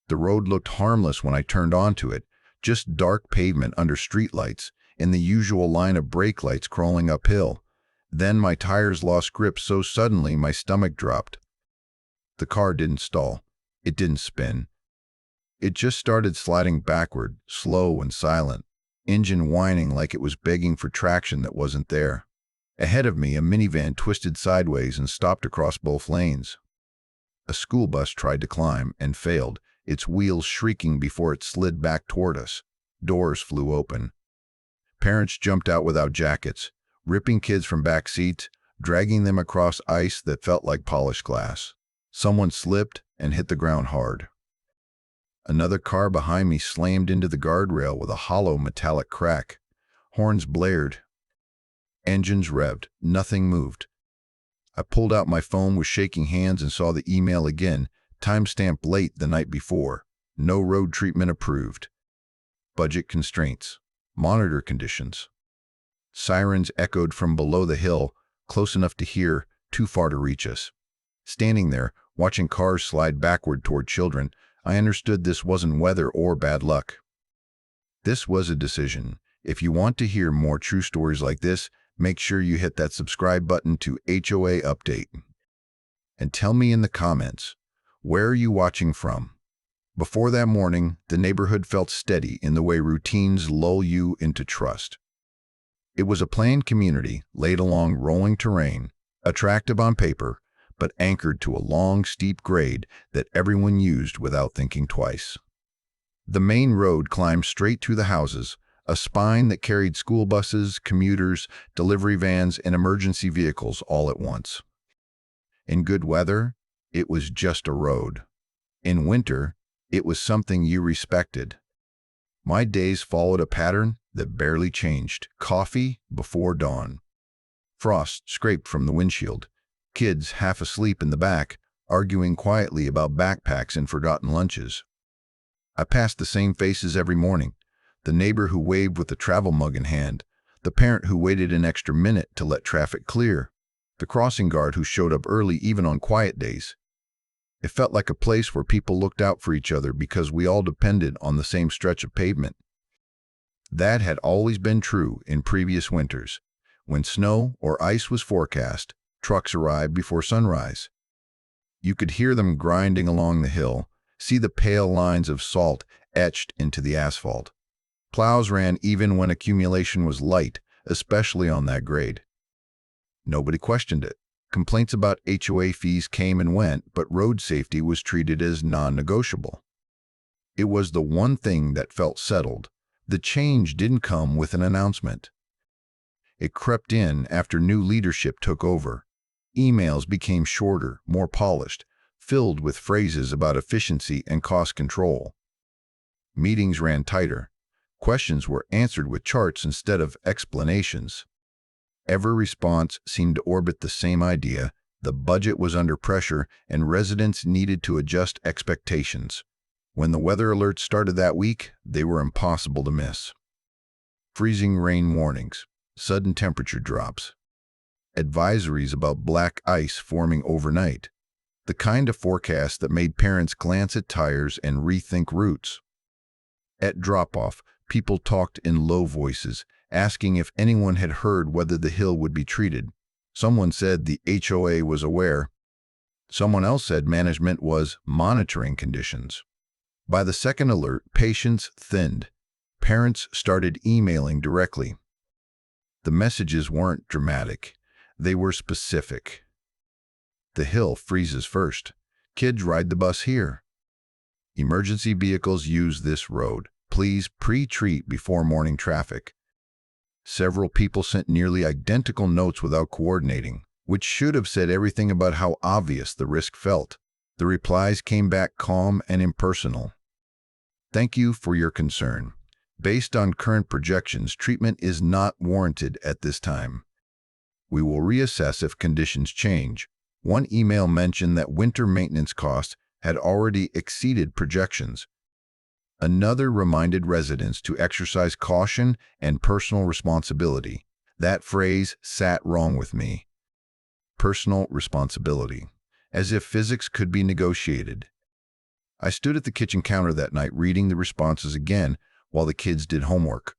The road looked harmless when I turned onto it, just dark pavement under streetlights and the usual line of brake lights crawling uphill. Then my tires lost grip so suddenly my stomach dropped. The car didn't stall. It didn't spin. It just started sliding backward, slow and silent, engine whining like it was begging for traction that wasn't there. Ahead of me, a minivan twisted sideways and stopped across both lanes. A school bus tried to climb and failed, its wheels shrieking before it slid back toward us. Doors flew open. Parents jumped out without jackets, ripping kids from back seats, dragging them across ice that felt like polished glass. Someone slipped and hit the ground hard. Another car behind me slammed into the guardrail with a hollow metallic crack. Horns blared. Engines revved. Nothing moved. I pulled out my phone with shaking hands and saw the email again, timestamped late the night before. No road treatment approved. Budget constraints. Monitor conditions. Sirens echoed from below the hill, close enough to hear, too far to reach us. Standing there, watching cars slide backward toward children, I understood this wasn't weather or bad luck. This was a decision. If you want to hear more true stories like this, make sure you hit that subscribe button to HOA Update. And tell me in the comments, where are you watching from? Before that morning, the neighborhood felt steady in the way routines lull you into trust. It was a planned community laid along rolling terrain, attractive on paper, but anchored to a long, steep grade that everyone used without thinking twice. The main road climbed straight through the houses, a spine that carried school buses, commuters, delivery vans, and emergency vehicles all at once. In good weather, it was just a road. In winter, it was something you respected. My days followed a pattern that barely changed. Coffee before dawn. Frost scraped from the windshield. Kids half asleep in the back, arguing quietly about backpacks and forgotten lunches. I passed the same faces every morning. The neighbor who waved with a travel mug in hand. The parent who waited an extra minute to let traffic clear. The crossing guard who showed up early even on quiet days. It felt like a place where people looked out for each other because we all depended on the same stretch of pavement. That had always been true in previous winters. When snow or ice was forecast, trucks arrived before sunrise. You could hear them grinding along the hill, see the pale lines of salt etched into the asphalt. Plows ran even when accumulation was light, especially on that grade. Nobody questioned it. Complaints about HOA fees came and went, but road safety was treated as non-negotiable. It was the one thing that felt settled. The change didn't come with an announcement. It crept in after new leadership took over. Emails became shorter, more polished, filled with phrases about efficiency and cost control. Meetings ran tighter. Questions were answered with charts instead of explanations. Every response seemed to orbit the same idea: the budget was under pressure and residents needed to adjust expectations. When the weather alerts started that week, they were impossible to miss. Freezing rain warnings, sudden temperature drops, advisories about black ice forming overnight, the kind of forecast that made parents glance at tires and rethink routes. At drop-off, people talked in low voices, asking if anyone had heard whether the hill would be treated. Someone said the HOA was aware. Someone else said management was monitoring conditions. By the second alert, patience thinned. Parents started emailing directly. The messages weren't dramatic. They were specific. The hill freezes first. Kids ride the bus here. Emergency vehicles use this road. Please pre-treat before morning traffic. Several people sent nearly identical notes without coordinating, which should have said everything about how obvious the risk felt. The replies came back calm and impersonal. Thank you for your concern. Based on current projections, treatment is not warranted at this time. We will reassess if conditions change. One email mentioned that winter maintenance costs had already exceeded projections. Another reminded residents to exercise caution and personal responsibility. That phrase sat wrong with me. Personal responsibility. As if physics could be negotiated. I stood at the kitchen counter that night reading the responses again while the kids did homework.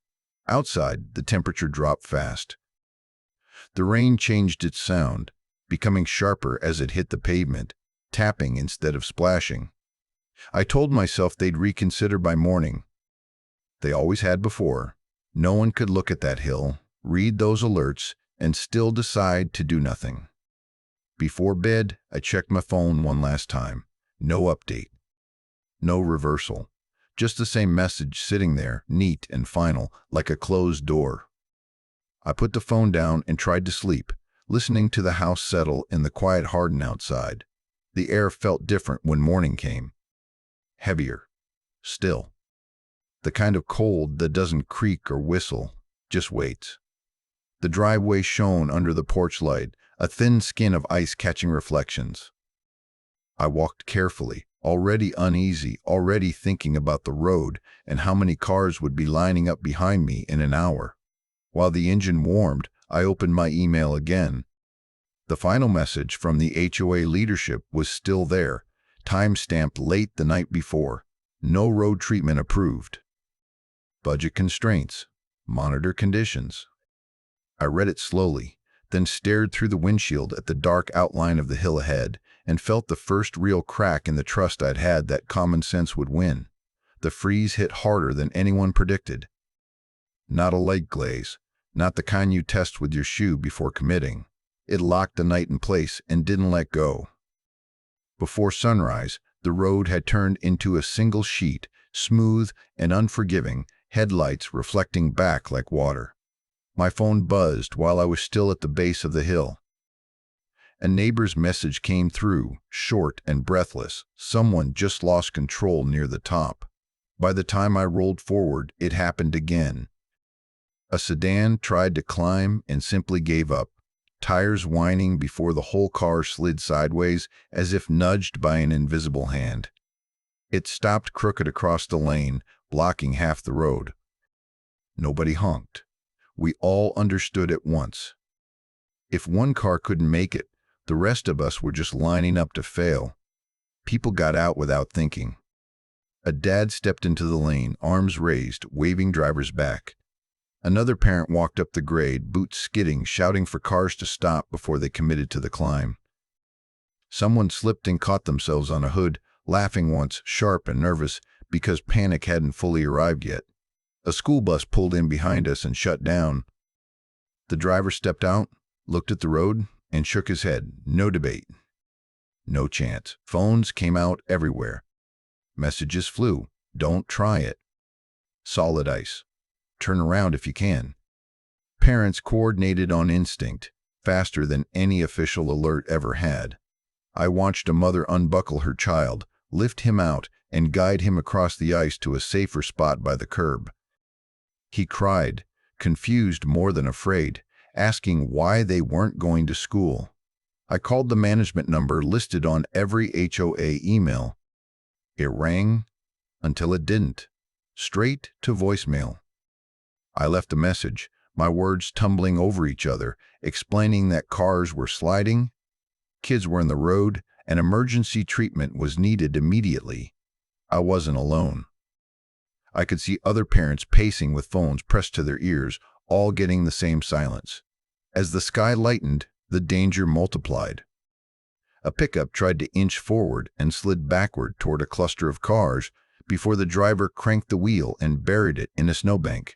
Outside, the temperature dropped fast. The rain changed its sound, becoming sharper as it hit the pavement, tapping instead of splashing. I told myself they'd reconsider by morning. They always had before. No one could look at that hill, read those alerts, and still decide to do nothing. Before bed, I checked my phone one last time. No update. No reversal. Just the same message sitting there, neat and final, like a closed door. I put the phone down and tried to sleep, listening to the house settle in the quiet harden outside. The air felt different when morning came. Heavier. Still. The kind of cold that doesn't creak or whistle, just waits. The driveway shone under the porch light, a thin skin of ice catching reflections. I walked carefully, already uneasy, already thinking about the road and how many cars would be lining up behind me in an hour. While the engine warmed, I opened my email again. The final message from the HOA leadership was still there, time-stamped late the night before. No road treatment approved. Budget constraints. Monitor conditions. I read it slowly, then stared through the windshield at the dark outline of the hill ahead and felt the first real crack in the trust I'd had that common sense would win. The freeze hit harder than anyone predicted. Not a light glaze, not the kind you test with your shoe before committing. It locked the night in place and didn't let go. Before sunrise, the road had turned into a single sheet, smooth and unforgiving, headlights reflecting back like water. My phone buzzed while I was still at the base of the hill. A neighbor's message came through, short and breathless. Someone just lost control near the top. By the time I rolled forward, it happened again. A sedan tried to climb and simply gave up, tires whining before the whole car slid sideways as if nudged by an invisible hand. It stopped crooked across the lane, blocking half the road. Nobody honked. We all understood at once. If one car couldn't make it, the rest of us were just lining up to fail. People got out without thinking. A dad stepped into the lane, arms raised, waving drivers back. Another parent walked up the grade, boots skidding, shouting for cars to stop before they committed to the climb. Someone slipped and caught themselves on a hood, laughing once, sharp and nervous, because panic hadn't fully arrived yet. A school bus pulled in behind us and shut down. The driver stepped out, looked at the road, and shook his head. No debate. No chance. Phones came out everywhere. Messages flew. Don't try it. Solid ice. Turn around if you can. Parents coordinated on instinct, faster than any official alert ever had. I watched a mother unbuckle her child, lift him out, and guide him across the ice to a safer spot by the curb. He cried, confused more than afraid, asking why they weren't going to school. I called the management number listed on every HOA email. It rang until it didn't. Straight to voicemail. I left a message, my words tumbling over each other, explaining that cars were sliding, kids were in the road, and emergency treatment was needed immediately. I wasn't alone. I could see other parents pacing with phones pressed to their ears, all getting the same silence. As the sky lightened, the danger multiplied. A pickup tried to inch forward and slid backward toward a cluster of cars before the driver cranked the wheel and buried it in a snowbank.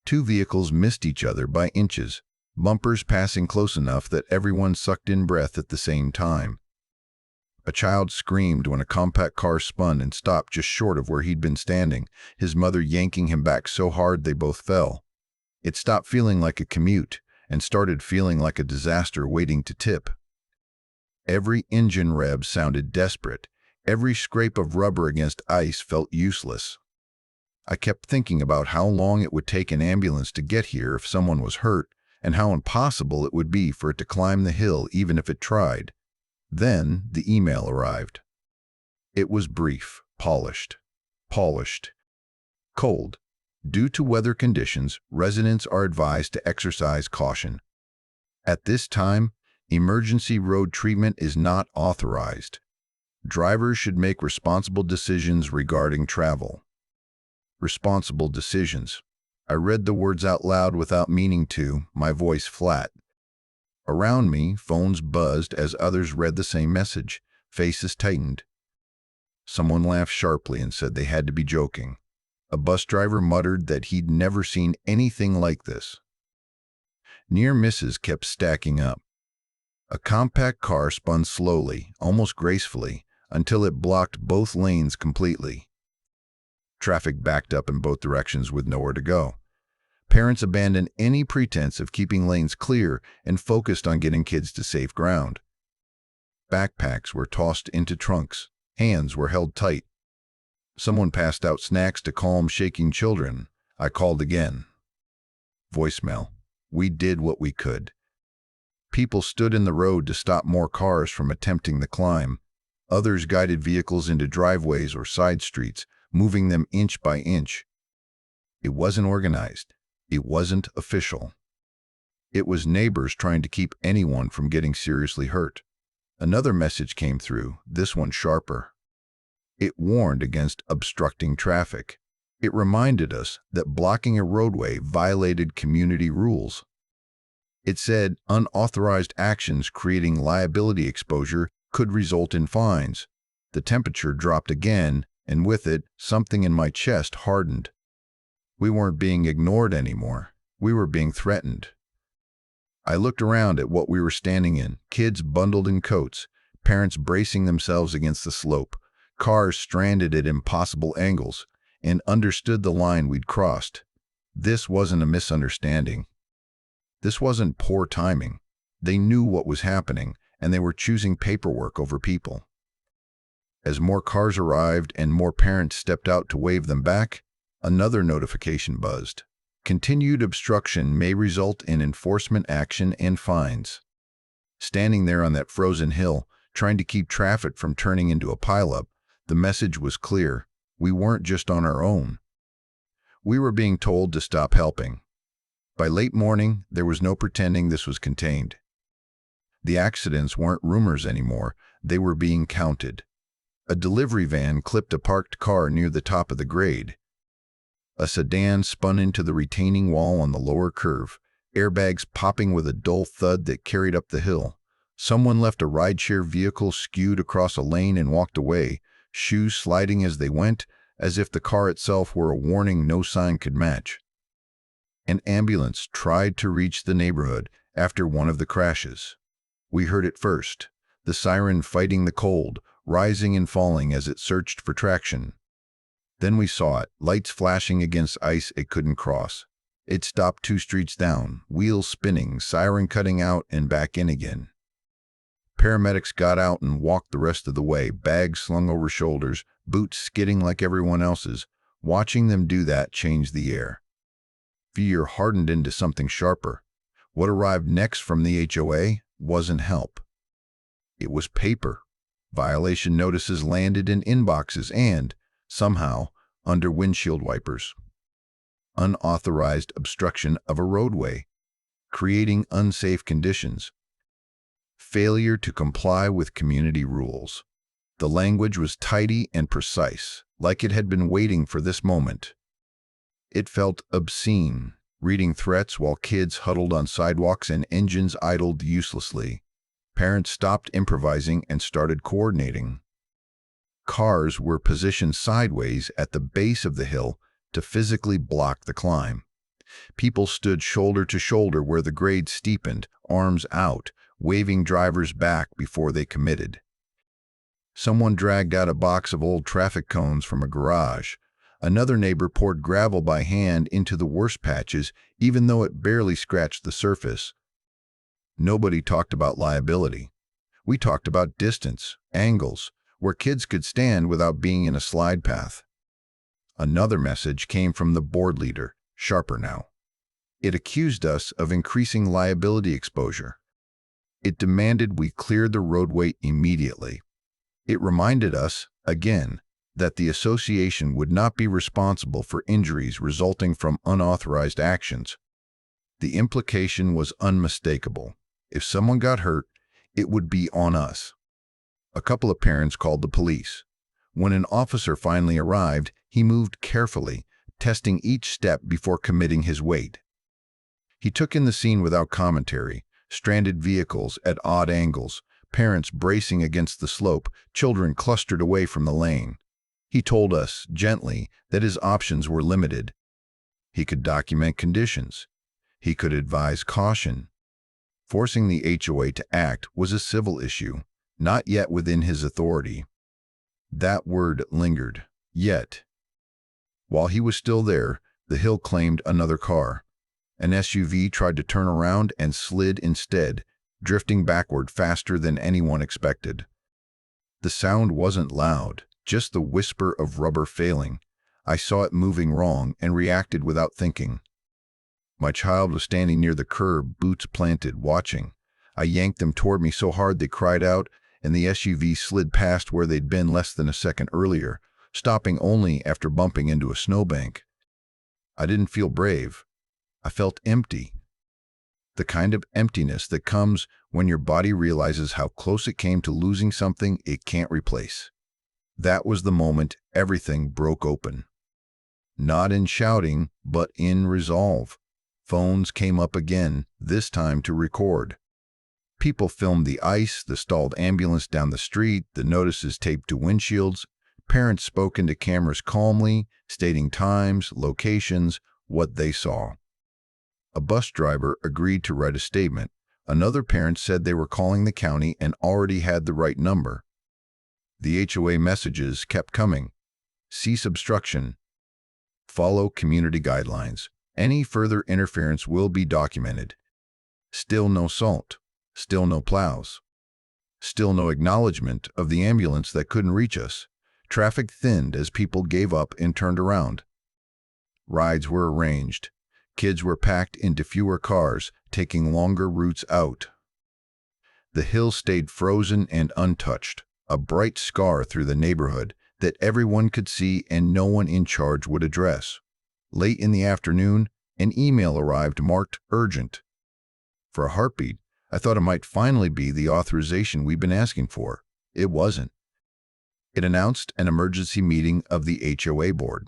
Two vehicles missed each other by inches, bumpers passing close enough that everyone sucked in breath at the same time. A child screamed when a compact car spun and stopped just short of where he'd been standing, his mother yanking him back so hard they both fell. It stopped feeling like a commute and started feeling like a disaster waiting to tip. Every engine rev sounded desperate. Every scrape of rubber against ice felt useless. I kept thinking about how long it would take an ambulance to get here if someone was hurt, and how impossible it would be for it to climb the hill even if it tried. Then the email arrived. It was brief, polished. Cold. Due to weather conditions, residents are advised to exercise caution. At this time, emergency road treatment is not authorized. Drivers should make responsible decisions regarding travel. Responsible decisions. I read the words out loud without meaning to, my voice flat. Around me, phones buzzed as others read the same message. Faces tightened. Someone laughed sharply and said they had to be joking. A bus driver muttered that he'd never seen anything like this. Near misses kept stacking up. A compact car spun slowly, almost gracefully, until it blocked both lanes completely. Traffic backed up in both directions with nowhere to go. Parents abandoned any pretense of keeping lanes clear and focused on getting kids to safe ground. Backpacks were tossed into trunks. Hands were held tight. Someone passed out snacks to calm shaking children. I called again. Voicemail. We did what we could. People stood in the road to stop more cars from attempting the climb. Others guided vehicles into driveways or side streets, moving them inch by inch. It wasn't organized. It wasn't official. It was neighbors trying to keep anyone from getting seriously hurt. Another message came through, this one sharper. It warned against obstructing traffic. It reminded us that blocking a roadway violated community rules. It said unauthorized actions creating liability exposure could result in fines. The temperature dropped again, and with it, something in my chest hardened. We weren't being ignored anymore. We were being threatened. I looked around at what we were standing in, kids bundled in coats, parents bracing themselves against the slope, cars stranded at impossible angles, and understood the line we'd crossed. This wasn't a misunderstanding. This wasn't poor timing. They knew what was happening, and they were choosing paperwork over people. As more cars arrived and more parents stepped out to wave them back, another notification buzzed. Continued obstruction may result in enforcement action and fines. Standing there on that frozen hill, trying to keep traffic from turning into a pileup, the message was clear. We weren't just on our own. We were being told to stop helping. By late morning, there was no pretending this was contained. The accidents weren't rumors anymore. They were being counted. A delivery van clipped a parked car near the top of the grade. A sedan spun into the retaining wall on the lower curve, airbags popping with a dull thud that carried up the hill. Someone left a rideshare vehicle skewed across a lane and walked away, shoes sliding as they went, as if the car itself were a warning no sign could match. An ambulance tried to reach the neighborhood after one of the crashes. We heard it first, the siren fighting the cold, rising and falling as it searched for traction. Then we saw it, lights flashing against ice it couldn't cross. It stopped 2 streets down, wheels spinning, siren cutting out and back in again. Paramedics got out and walked the rest of the way, bags slung over shoulders, boots skidding like everyone else's. Watching them do that changed the air. Fear hardened into something sharper. What arrived next from the HOA wasn't help. It was paper. Violation notices landed in inboxes and, somehow, under windshield wipers. Unauthorized obstruction of a roadway, creating unsafe conditions. Failure to comply with community rules. The language was tidy and precise, like it had been waiting for this moment. It felt obscene, reading threats while kids huddled on sidewalks and engines idled uselessly. Parents stopped improvising and started coordinating. Cars were positioned sideways at the base of the hill to physically block the climb. People stood shoulder to shoulder where the grade steepened, arms out, waving drivers back before they committed. Someone dragged out a box of old traffic cones from a garage. Another neighbor poured gravel by hand into the worst patches, even though it barely scratched the surface. Nobody talked about liability. We talked about distance, angles, where kids could stand without being in a slide path. Another message came from the board leader, sharper now. It accused us of increasing liability exposure. It demanded we clear the roadway immediately. It reminded us, again, that the association would not be responsible for injuries resulting from unauthorized actions. The implication was unmistakable. If someone got hurt, it would be on us. A couple of parents called the police. When an officer finally arrived, he moved carefully, testing each step before committing his weight. He took in the scene without commentary: stranded vehicles at odd angles, parents bracing against the slope, children clustered away from the lane. He told us, gently, that his options were limited. He could document conditions. He could advise caution. Forcing the HOA to act was a civil issue, not yet within his authority. That word lingered. Yet. While he was still there, the hill claimed another car. An SUV tried to turn around and slid instead, drifting backward faster than anyone expected. The sound wasn't loud, just the whisper of rubber failing. I saw it moving wrong and reacted without thinking. My child was standing near the curb, boots planted, watching. I yanked them toward me so hard they cried out, and the SUV slid past where they'd been less than a second earlier, stopping only after bumping into a snowbank. I didn't feel brave. I felt empty. The kind of emptiness that comes when your body realizes how close it came to losing something it can't replace. That was the moment everything broke open. Not in shouting, but in resolve. Phones came up again, this time to record. People filmed the ice, the stalled ambulance down the street, the notices taped to windshields. Parents spoke into cameras calmly, stating times, locations, what they saw. A bus driver agreed to write a statement. Another parent said they were calling the county and already had the right number. The HOA messages kept coming. Cease obstruction. Follow community guidelines. Any further interference will be documented. Still no salt. Still no plows. Still no acknowledgement of the ambulance that couldn't reach us. Traffic thinned as people gave up and turned around. Rides were arranged. Kids were packed into fewer cars, taking longer routes out. The hill stayed frozen and untouched, a bright scar through the neighborhood that everyone could see and no one in charge would address. Late in the afternoon, an email arrived marked urgent. For a heartbeat, I thought it might finally be the authorization we'd been asking for. It wasn't. It announced an emergency meeting of the HOA board.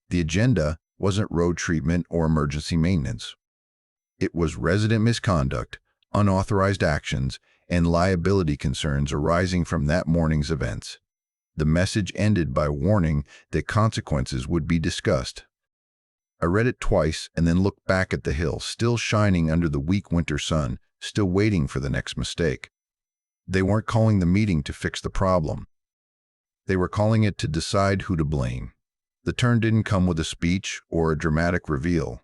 The agenda wasn't road treatment or emergency maintenance. It was resident misconduct, unauthorized actions, and liability concerns arising from that morning's events. The message ended by warning that consequences would be discussed. I read it twice and then looked back at the hill, still shining under the weak winter sun, still waiting for the next mistake. They weren't calling the meeting to fix the problem. They were calling it to decide who to blame. The turn didn't come with a speech or a dramatic reveal.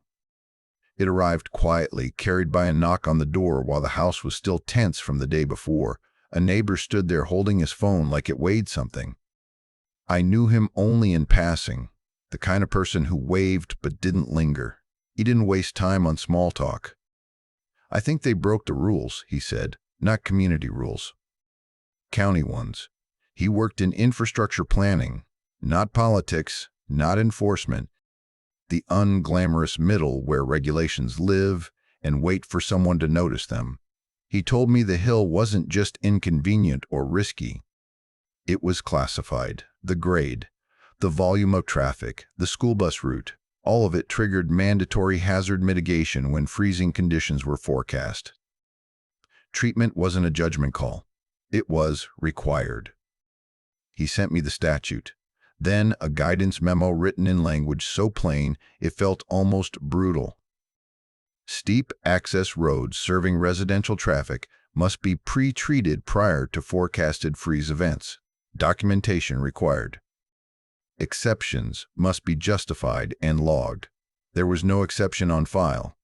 It arrived quietly, carried by a knock on the door while the house was still tense from the day before. A neighbor stood there holding his phone like it weighed something. I knew him only in passing, the kind of person who waved but didn't linger. He didn't waste time on small talk. I think they broke the rules, he said, not community rules. County ones. He worked in infrastructure planning, not politics, not enforcement, the unglamorous middle where regulations live and wait for someone to notice them. He told me the hill wasn't just inconvenient or risky. It was classified. The grade, the volume of traffic, the school bus route, all of it triggered mandatory hazard mitigation when freezing conditions were forecast. Treatment wasn't a judgment call. It was required. He sent me the statute. Then a guidance memo written in language so plain it felt almost brutal. Steep access roads serving residential traffic must be pre-treated prior to forecasted freeze events. Documentation required. Exceptions must be justified and logged. There was no exception on file.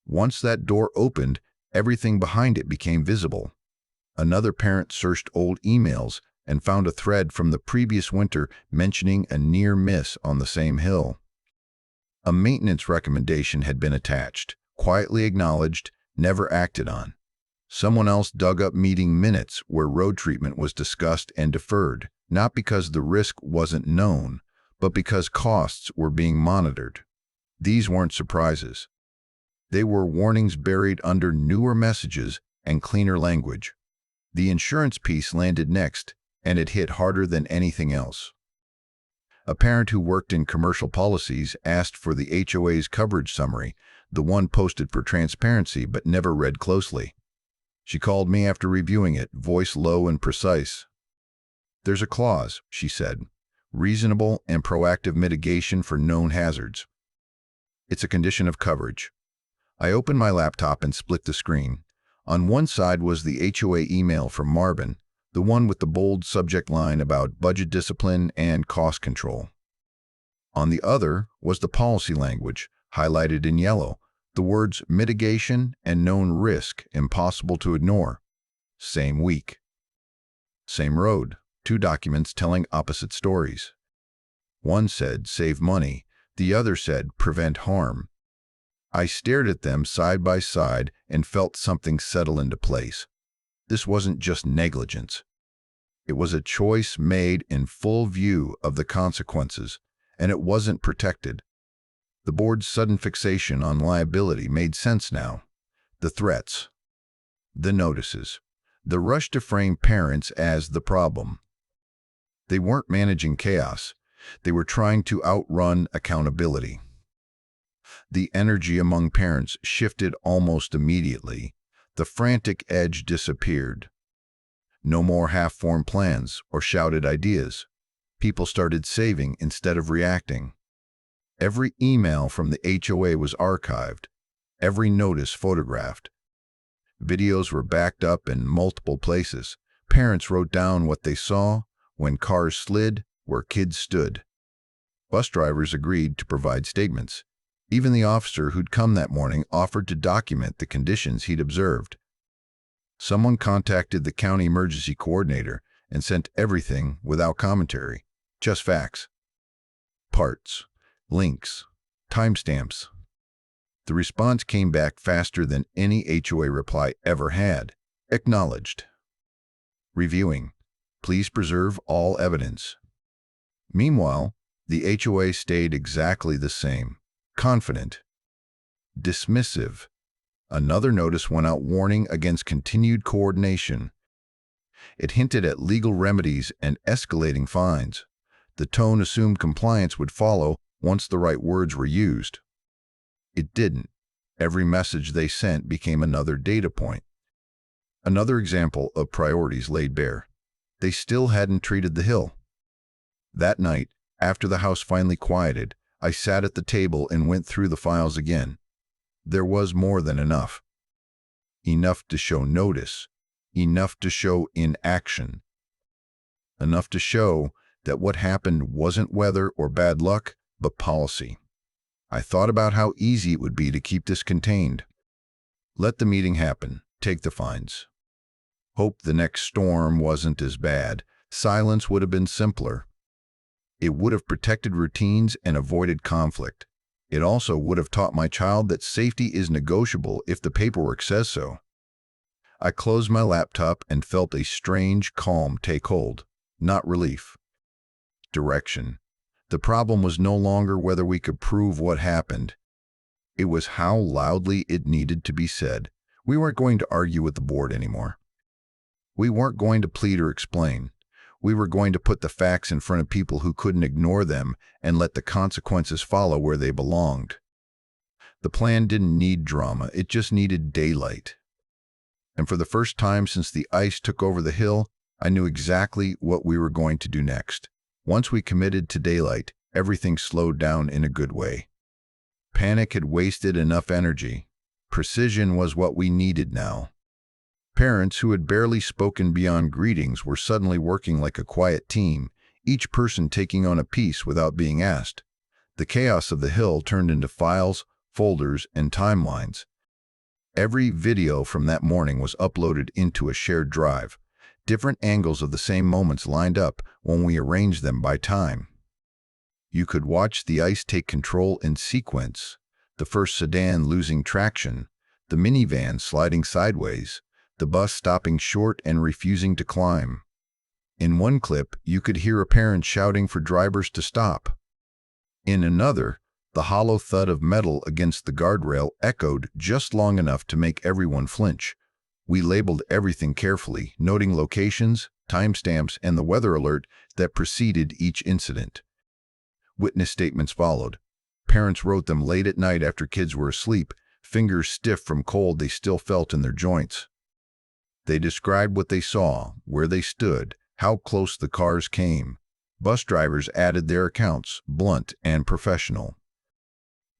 Once that door opened, everything behind it became visible. Another parent searched old emails and found a thread from the previous winter mentioning a near miss on the same hill. A maintenance recommendation had been attached, quietly acknowledged, never acted on. Someone else dug up meeting minutes where road treatment was discussed and deferred, not because the risk wasn't known, but because costs were being monitored. These weren't surprises. They were warnings buried under newer messages and cleaner language. The insurance piece landed next, and it hit harder than anything else. A parent who worked in commercial policies asked for the HOA's coverage summary, the one posted for transparency but never read closely. She called me after reviewing it, voice low and precise. "There's a clause," she said, "reasonable and proactive mitigation for known hazards. It's a condition of coverage." I opened my laptop and split the screen. On one side was the HOA email from Marvin, the one with the bold subject line about budget discipline and cost control. On the other was the policy language, highlighted in yellow, the words mitigation and known risk impossible to ignore. Same week. Same road, two documents telling opposite stories. One said save money, the other said prevent harm. I stared at them side by side and felt something settle into place. This wasn't just negligence. It was a choice made in full view of the consequences, and it wasn't protected. The board's sudden fixation on liability made sense now. The threats, the notices, the rush to frame parents as the problem. They weren't managing chaos. They were trying to outrun accountability. The energy among parents shifted almost immediately. The frantic edge disappeared. No more half-formed plans or shouted ideas. People started saving instead of reacting. Every email from the HOA was archived, every notice photographed. Videos were backed up in multiple places. Parents wrote down what they saw, when cars slid, where kids stood. Bus drivers agreed to provide statements. Even the officer who'd come that morning offered to document the conditions he'd observed. Someone contacted the county emergency coordinator and sent everything without commentary, just facts. Parts, links, timestamps. The response came back faster than any HOA reply ever had. Acknowledged. Reviewing. Please preserve all evidence. Meanwhile, the HOA stayed exactly the same. Confident. Dismissive. Another notice went out warning against continued coordination. It hinted at legal remedies and escalating fines. The tone assumed compliance would follow once the right words were used. It didn't. Every message they sent became another data point. Another example of priorities laid bare. They still hadn't treated the hill. That night, after the house finally quieted, I sat at the table and went through the files again. There was more than enough. Enough to show notice. Enough to show inaction. Enough to show that what happened wasn't weather or bad luck, but policy. I thought about how easy it would be to keep this contained. Let the meeting happen. Take the fines. Hope the next storm wasn't as bad. Silence would have been simpler. It would have protected routines and avoided conflict. It also would have taught my child that safety is negotiable if the paperwork says so. I closed my laptop and felt a strange calm take hold. Not relief. Direction. The problem was no longer whether we could prove what happened. It was how loudly it needed to be said. We weren't going to argue with the board anymore. We weren't going to plead or explain. We were going to put the facts in front of people who couldn't ignore them and let the consequences follow where they belonged. The plan didn't need drama, it just needed daylight. And for the first time since the ice took over the hill, I knew exactly what we were going to do next. Once we committed to daylight, everything slowed down in a good way. Panic had wasted enough energy. Precision was what we needed now. Parents who had barely spoken beyond greetings were suddenly working like a quiet team, each person taking on a piece without being asked. The chaos of the hill turned into files, folders, and timelines. Every video from that morning was uploaded into a shared drive. Different angles of the same moments lined up when we arranged them by time. You could watch the ice take control in sequence, the first sedan losing traction, the minivan sliding sideways, the bus stopping short and refusing to climb. In one clip, you could hear a parent shouting for drivers to stop. In another, the hollow thud of metal against the guardrail echoed just long enough to make everyone flinch. We labeled everything carefully, noting locations, timestamps, and the weather alert that preceded each incident. Witness statements followed. Parents wrote them late at night after kids were asleep, fingers stiff from cold they still felt in their joints. They described what they saw, where they stood, how close the cars came. Bus drivers added their accounts, blunt and professional.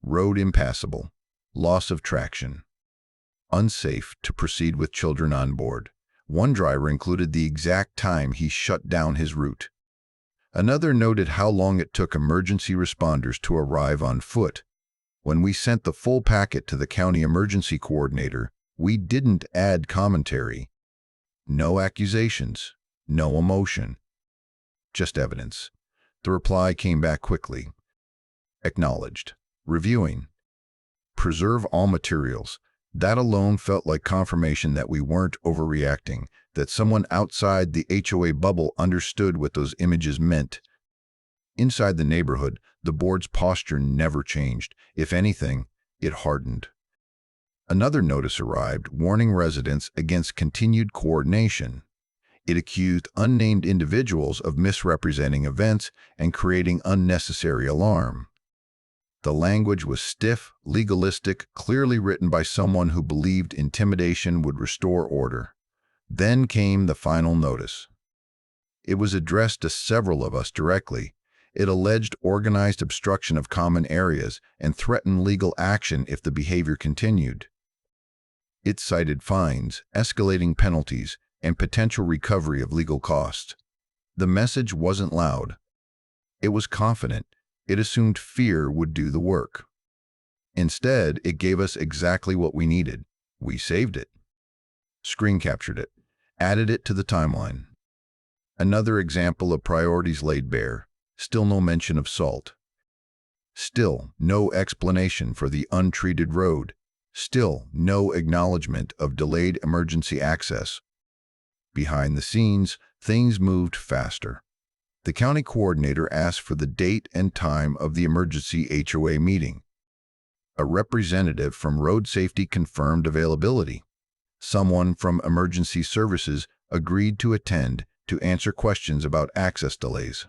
Road impassable. Loss of traction. Unsafe to proceed with children on board. One driver included the exact time he shut down his route. Another noted how long it took emergency responders to arrive on foot. When we sent the full packet to the county emergency coordinator, we didn't add commentary. No accusations, no emotion. Just evidence. The reply came back quickly. Acknowledged. Reviewing. Preserve all materials. That alone felt like confirmation that we weren't overreacting, that someone outside the HOA bubble understood what those images meant. Inside the neighborhood, the board's posture never changed. If anything, it hardened. Another notice arrived, warning residents against continued coordination. It accused unnamed individuals of misrepresenting events and creating unnecessary alarm. The language was stiff, legalistic, clearly written by someone who believed intimidation would restore order. Then came the final notice. It was addressed to several of us directly. It alleged organized obstruction of common areas and threatened legal action if the behavior continued. It cited fines, escalating penalties, and potential recovery of legal costs. The message wasn't loud. It was confident. It assumed fear would do the work. Instead, it gave us exactly what we needed. We saved it. Screen captured it. Added it to the timeline. Another example of priorities laid bare. Still no mention of salt. Still no explanation for the untreated road. Still no acknowledgement of delayed emergency access. Behind the scenes, things moved faster. The county coordinator asked for the date and time of the emergency HOA meeting. A representative from Road Safety confirmed availability. Someone from Emergency Services agreed to attend to answer questions about access delays.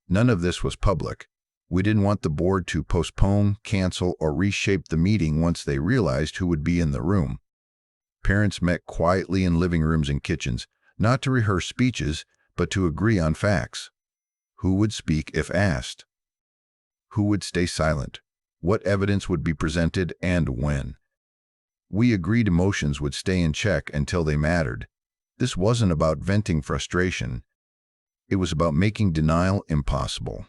None of this was public. We didn't want the board to postpone, cancel, or reshape the meeting once they realized who would be in the room. Parents met quietly in living rooms and kitchens, not to rehearse speeches, but to agree on facts. Who would speak if asked? Who would stay silent? What evidence would be presented and when? We agreed emotions would stay in check until they mattered. This wasn't about venting frustration. It was about making denial impossible.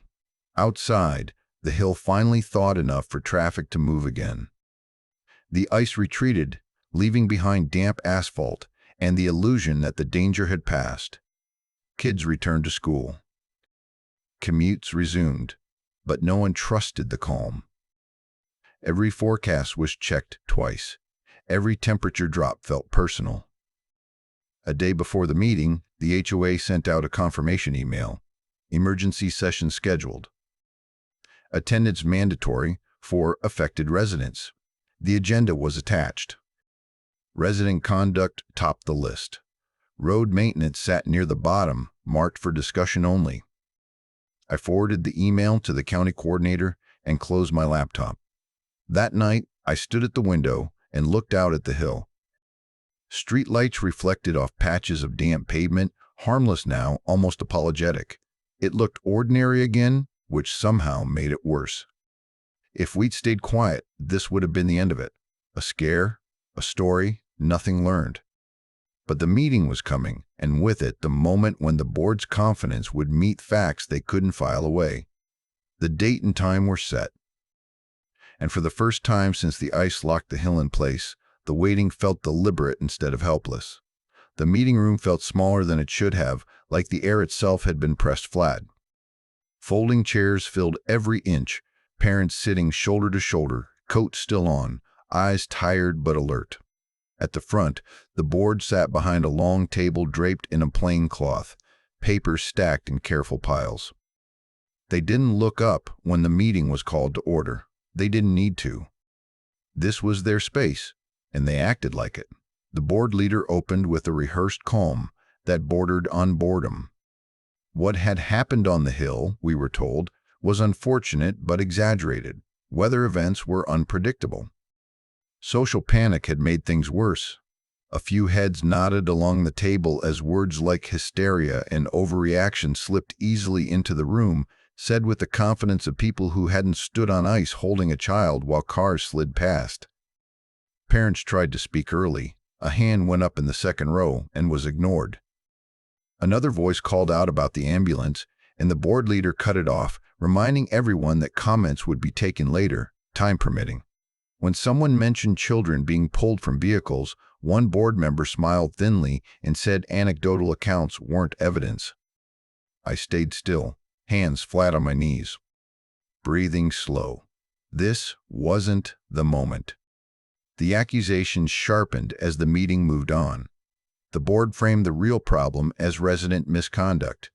Outside, the hill finally thawed enough for traffic to move again. The ice retreated, leaving behind damp asphalt and the illusion that the danger had passed. Kids returned to school. Commutes resumed, but no one trusted the calm. Every forecast was checked twice. Every temperature drop felt personal. A day before the meeting, the HOA sent out a confirmation email. Emergency session scheduled. Attendance mandatory for affected residents. The agenda was attached. Resident conduct topped the list. Road maintenance sat near the bottom, marked for discussion only. I forwarded the email to the county coordinator and closed my laptop. That night, I stood at the window and looked out at the hill. Streetlights reflected off patches of damp pavement, harmless now, almost apologetic. It looked ordinary again, which somehow made it worse. If we'd stayed quiet, this would have been the end of it. A scare, a story, nothing learned. But the meeting was coming, and with it the moment when the board's confidence would meet facts they couldn't file away. The date and time were set. And for the first time since the ice locked the hill in place, the waiting felt deliberate instead of helpless. The meeting room felt smaller than it should have, like the air itself had been pressed flat. Folding chairs filled every inch, parents sitting shoulder to shoulder, coats still on, eyes tired but alert. At the front, the board sat behind a long table draped in a plain cloth, papers stacked in careful piles. They didn't look up when the meeting was called to order. They didn't need to. This was their space, and they acted like it. The board leader opened with a rehearsed calm that bordered on boredom. What had happened on the Hill, we were told, was unfortunate but exaggerated. Weather events were unpredictable. Social panic had made things worse. A few heads nodded along the table as words like hysteria and overreaction slipped easily into the room, said with the confidence of people who hadn't stood on ice holding a child while cars slid past. Parents tried to speak early. A hand went up in the second row and was ignored. Another voice called out about the ambulance, and the board leader cut it off, reminding everyone that comments would be taken later, time permitting. When someone mentioned children being pulled from vehicles, one board member smiled thinly and said anecdotal accounts weren't evidence. I stayed still, hands flat on my knees, breathing slow. This wasn't the moment. The accusations sharpened as the meeting moved on. The board framed the real problem as resident misconduct,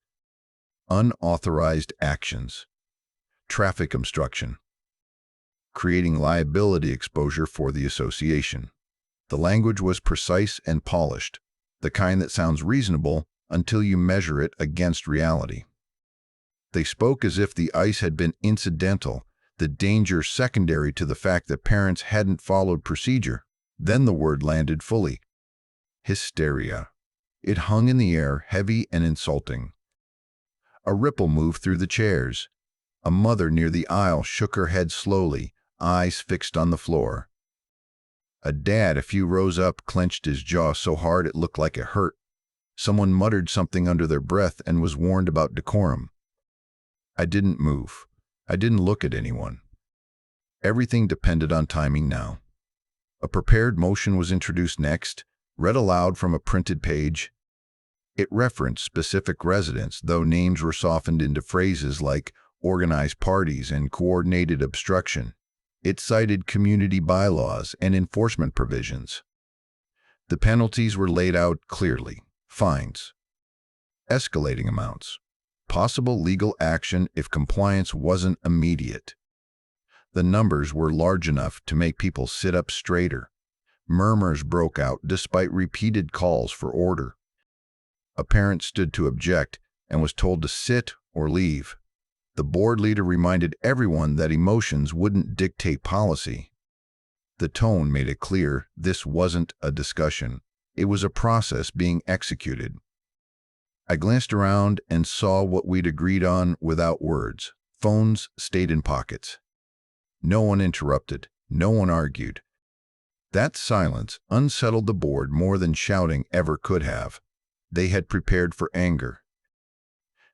unauthorized actions, traffic obstruction, creating liability exposure for the association. The language was precise and polished, the kind that sounds reasonable until you measure it against reality. They spoke as if the ice had been incidental, the danger secondary to the fact that parents hadn't followed procedure. Then the word landed fully. Hysteria. It hung in the air, heavy and insulting. A ripple moved through the chairs. A mother near the aisle shook her head slowly, eyes fixed on the floor. A dad a few rows up clenched his jaw so hard it looked like it hurt. Someone muttered something under their breath and was warned about decorum. I didn't move. I didn't look at anyone. Everything depended on timing now. A prepared motion was introduced next, read aloud from a printed page. It referenced specific residents, though names were softened into phrases like organized parties and coordinated obstruction. It cited community bylaws and enforcement provisions. The penalties were laid out clearly: fines, escalating amounts, possible legal action if compliance wasn't immediate. The numbers were large enough to make people sit up straighter. Murmurs broke out despite repeated calls for order. A parent stood to object and was told to sit or leave. The board leader reminded everyone that emotions wouldn't dictate policy. The tone made it clear this wasn't a discussion. It was a process being executed. I glanced around and saw what we'd agreed on without words. Phones stayed in pockets. No one interrupted. No one argued. That silence unsettled the board more than shouting ever could have. They had prepared for anger.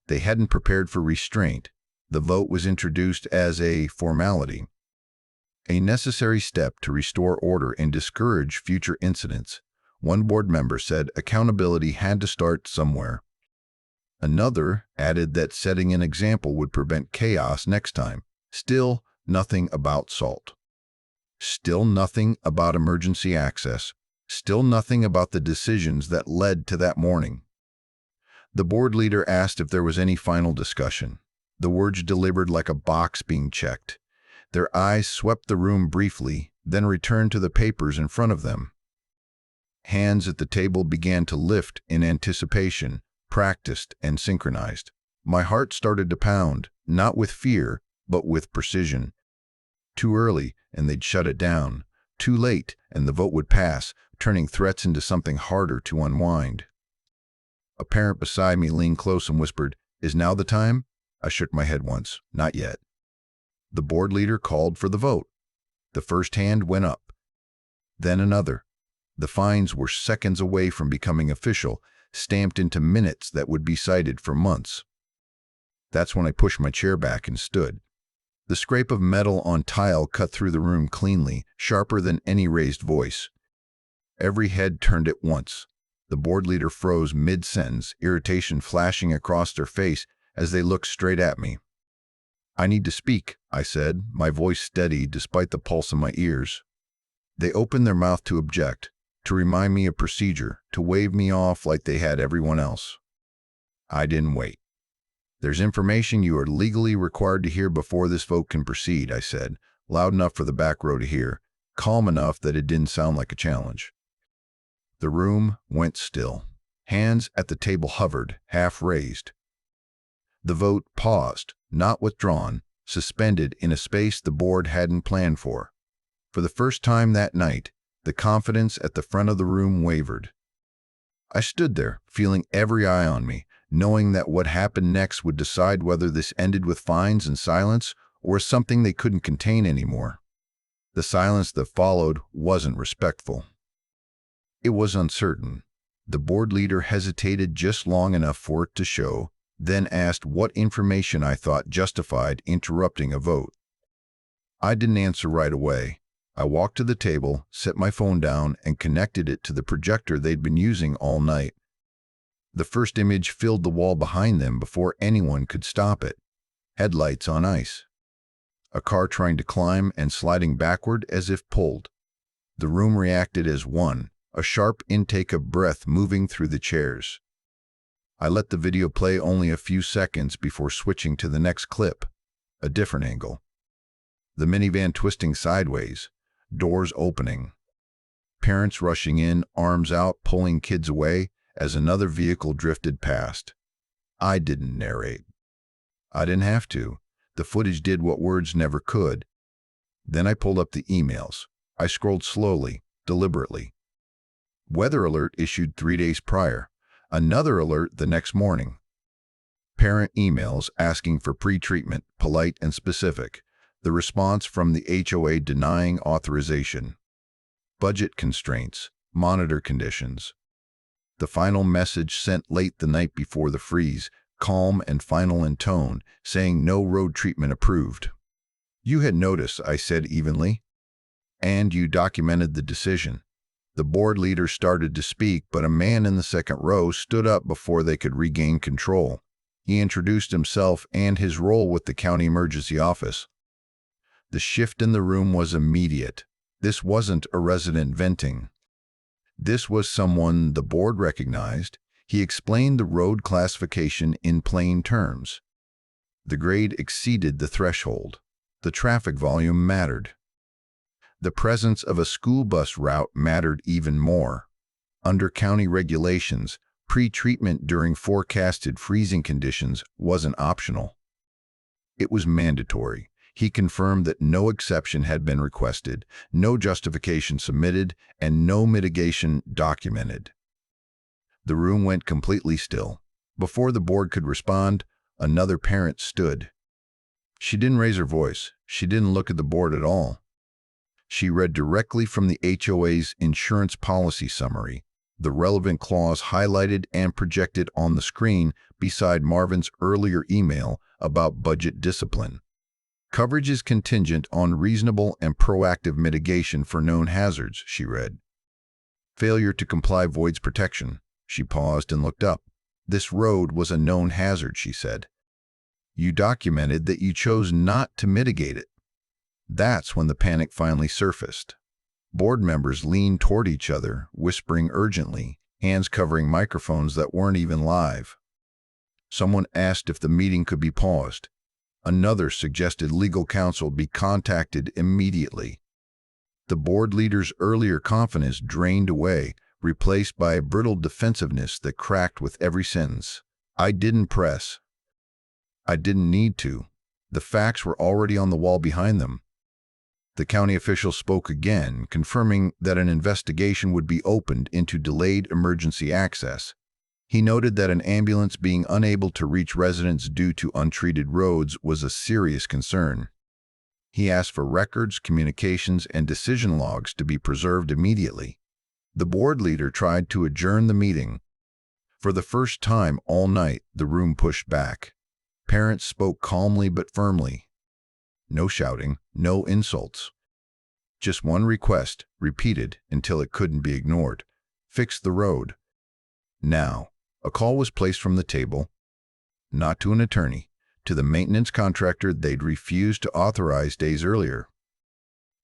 They hadn't prepared for restraint. The vote was introduced as a formality, a necessary step to restore order and discourage future incidents. One board member said accountability had to start somewhere. Another added that setting an example would prevent chaos next time. Still nothing about salt. Still nothing about emergency access. Still nothing about the decisions that led to that morning. The board leader asked if there was any final discussion. The words delivered like a box being checked. Their eyes swept the room briefly, then returned to the papers in front of them. Hands at the table began to lift in anticipation, practiced and synchronized. My heart started to pound, not with fear, but with precision. Too early, and they'd shut it down. Too late, and the vote would pass, turning threats into something harder to unwind. A parent beside me leaned close and whispered, "Is now the time?" I shook my head once. Not yet. The board leader called for the vote. The first hand went up. Then another. The fines were seconds away from becoming official, stamped into minutes that would be cited for months. That's when I pushed my chair back and stood. The scrape of metal on tile cut through the room cleanly, sharper than any raised voice. Every head turned at once. The board leader froze mid-sentence, irritation flashing across their face as they looked straight at me. "I need to speak," I said, my voice steady despite the pulse in my ears. They opened their mouth to object, to remind me of procedure, to wave me off like they had everyone else. I didn't wait. "There's information you are legally required to hear before this vote can proceed," I said, loud enough for the back row to hear, calm enough that it didn't sound like a challenge. The room went still. Hands at the table hovered, half raised. The vote paused, not withdrawn, suspended in a space the board hadn't planned for. For the first time that night, the confidence at the front of the room wavered. I stood there, feeling every eye on me, knowing that what happened next would decide whether this ended with fines and silence or something they couldn't contain anymore. The silence that followed wasn't respectful. It was uncertain. The board leader hesitated just long enough for it to show, then asked what information I thought justified interrupting a vote. I didn't answer right away. I walked to the table, set my phone down, and connected it to the projector they'd been using all night. The first image filled the wall behind them before anyone could stop it. Headlights on ice. A car trying to climb and sliding backward as if pulled. The room reacted as one, a sharp intake of breath moving through the chairs. I let the video play only a few seconds before switching to the next clip, a different angle. The minivan twisting sideways, doors opening. Parents rushing in, arms out, pulling kids away as another vehicle drifted past. I didn't narrate. I didn't have to. The footage did what words never could. Then I pulled up the emails. I scrolled slowly, deliberately. Weather alert issued 3 days prior. Another alert the next morning. Parent emails asking for pre-treatment, polite and specific. The response from the HOA denying authorization. Budget constraints, monitor conditions. The final message sent late the night before the freeze, calm and final in tone, saying no road treatment approved. You had notice, I said evenly. And you documented the decision. The board leader started to speak, but a man in the second row stood up before they could regain control. He introduced himself and his role with the county emergency office. The shift in the room was immediate. This wasn't a resident venting. This was someone the board recognized. He explained the road classification in plain terms. The grade exceeded the threshold. The traffic volume mattered. The presence of a school bus route mattered even more. Under county regulations, pre-treatment during forecasted freezing conditions wasn't optional. It was mandatory. He confirmed that no exception had been requested, no justification submitted, and no mitigation documented. The room went completely still. Before the board could respond, another parent stood. She didn't raise her voice. She didn't look at the board at all. She read directly from the HOA's insurance policy summary, the relevant clause highlighted and projected on the screen beside Marvin's earlier email about budget discipline. Coverage is contingent on reasonable and proactive mitigation for known hazards, she read. Failure to comply voids protection. She paused and looked up. This road was a known hazard, she said. You documented that you chose not to mitigate it. That's when the panic finally surfaced. Board members leaned toward each other, whispering urgently, hands covering microphones that weren't even live. Someone asked if the meeting could be paused. Another suggested legal counsel be contacted immediately. The board leader's earlier confidence drained away, replaced by a brittle defensiveness that cracked with every sentence. I didn't press. I didn't need to. The facts were already on the wall behind them. The county official spoke again, confirming that an investigation would be opened into delayed emergency access. He noted that an ambulance being unable to reach residents due to untreated roads was a serious concern. He asked for records, communications, and decision logs to be preserved immediately. The board leader tried to adjourn the meeting. For the first time all night, the room pushed back. Parents spoke calmly but firmly. No shouting, no insults. Just one request, repeated until it couldn't be ignored. Fix the road. Now, a call was placed from the table, not to an attorney, to the maintenance contractor they'd refused to authorize days earlier.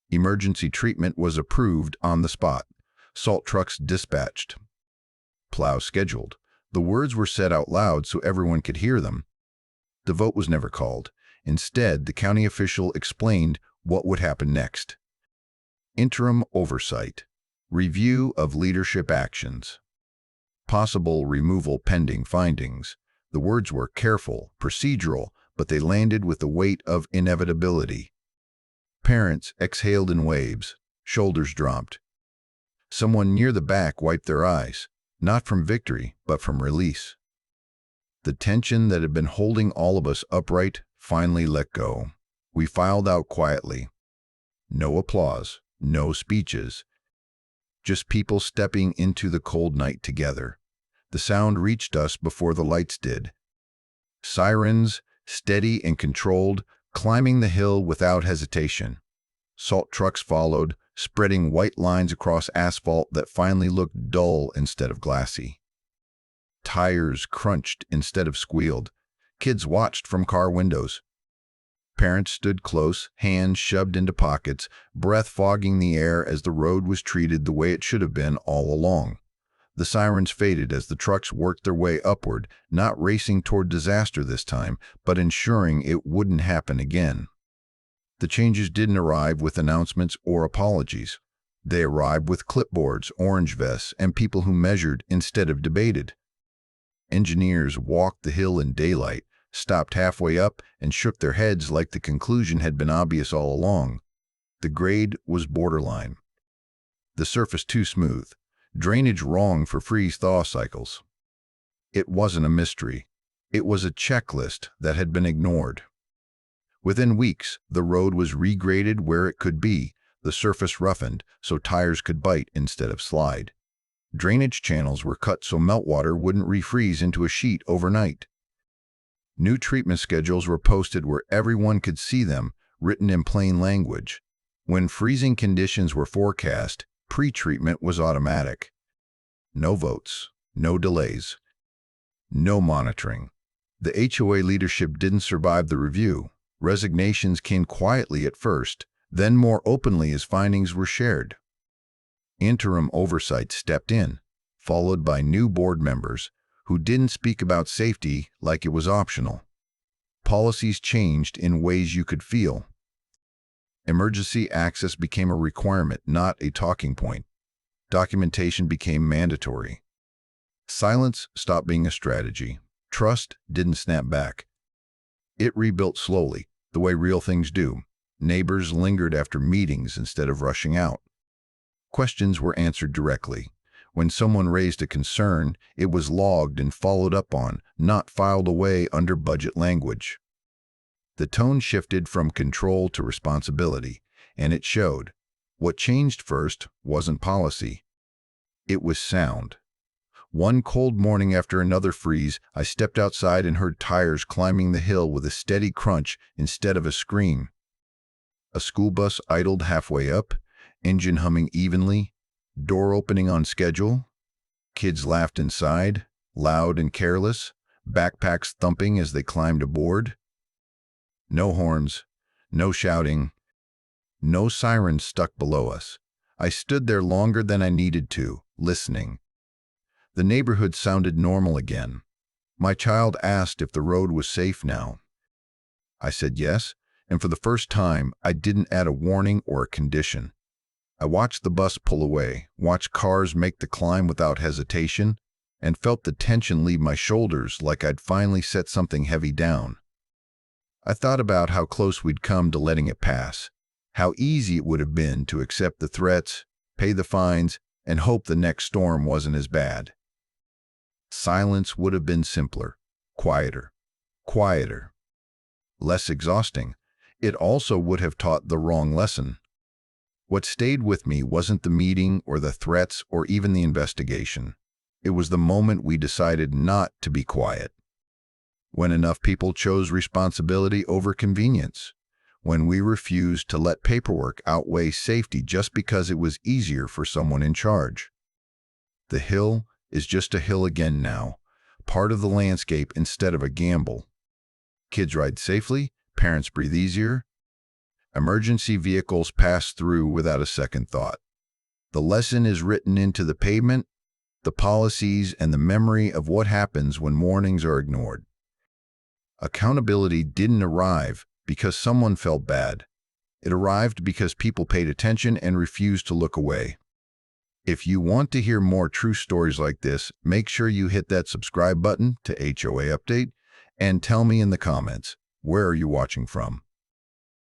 Emergency treatment was approved on the spot. Salt trucks dispatched. Plows scheduled. The words were said out loud so everyone could hear them. The vote was never called. Instead, the county official explained what would happen next. Interim oversight. Review of leadership actions. Possible removal pending findings. The words were careful, procedural, but they landed with the weight of inevitability. Parents exhaled in waves, shoulders dropped. Someone near the back wiped their eyes, not from victory, but from release. The tension that had been holding all of us upright finally let go. We filed out quietly. No applause, no speeches. Just people stepping into the cold night together. The sound reached us before the lights did. Sirens, steady and controlled, climbing the hill without hesitation. Salt trucks followed, spreading white lines across asphalt that finally looked dull instead of glassy. Tires crunched instead of squealed. Kids watched from car windows. Parents stood close, hands shoved into pockets, breath fogging the air as the road was treated the way it should have been all along. The sirens faded as the trucks worked their way upward, not racing toward disaster this time, but ensuring it wouldn't happen again. The changes didn't arrive with announcements or apologies. They arrived with clipboards, orange vests, and people who measured instead of debated. Engineers walked the hill in daylight, stopped halfway up, and shook their heads like the conclusion had been obvious all along. The grade was borderline. The surface too smooth. Drainage wrong for freeze-thaw cycles. It wasn't a mystery. It was a checklist that had been ignored. Within weeks, the road was regraded where it could be, the surface roughened so tires could bite instead of slide. Drainage channels were cut so meltwater wouldn't refreeze into a sheet overnight. New treatment schedules were posted where everyone could see them, written in plain language. When freezing conditions were forecast, pre-treatment was automatic. No votes, no delays, no monitoring. The HOA leadership didn't survive the review. Resignations came quietly at first, then more openly as findings were shared. Interim oversight stepped in, followed by new board members who didn't speak about safety like it was optional. Policies changed in ways you could feel. Emergency access became a requirement, not a talking point. Documentation became mandatory. Silence stopped being a strategy. Trust didn't snap back. It rebuilt slowly, the way real things do. Neighbors lingered after meetings instead of rushing out. Questions were answered directly. When someone raised a concern, it was logged and followed up on, not filed away under budget language. The tone shifted from control to responsibility, and it showed. What changed first wasn't policy. It was sound. One cold morning after another freeze, I stepped outside and heard tires climbing the hill with a steady crunch instead of a scream. A school bus idled halfway up, engine humming evenly, door opening on schedule. Kids laughed inside, loud and careless, backpacks thumping as they climbed aboard. No horns, no shouting, no sirens stuck below us. I stood there longer than I needed to, listening. The neighborhood sounded normal again. My child asked if the road was safe now. I said yes, and for the first time, I didn't add a warning or a condition. I watched the bus pull away, watched cars make the climb without hesitation, and felt the tension leave my shoulders like I'd finally set something heavy down. I thought about how close we'd come to letting it pass, how easy it would have been to accept the threats, pay the fines, and hope the next storm wasn't as bad. Silence would have been simpler, quieter, less exhausting. It also would have taught the wrong lesson. What stayed with me wasn't the meeting or the threats or even the investigation. It was the moment we decided not to be quiet. When enough people chose responsibility over convenience. When we refused to let paperwork outweigh safety just because it was easier for someone in charge. The hill is just a hill again now, part of the landscape instead of a gamble. Kids ride safely, parents breathe easier. Emergency vehicles pass through without a second thought. The lesson is written into the pavement, the policies, and the memory of what happens when warnings are ignored. Accountability didn't arrive because someone felt bad. It arrived because people paid attention and refused to look away. If you want to hear more true stories like this, make sure you hit that subscribe button to HOA Update and tell me in the comments, where are you watching from?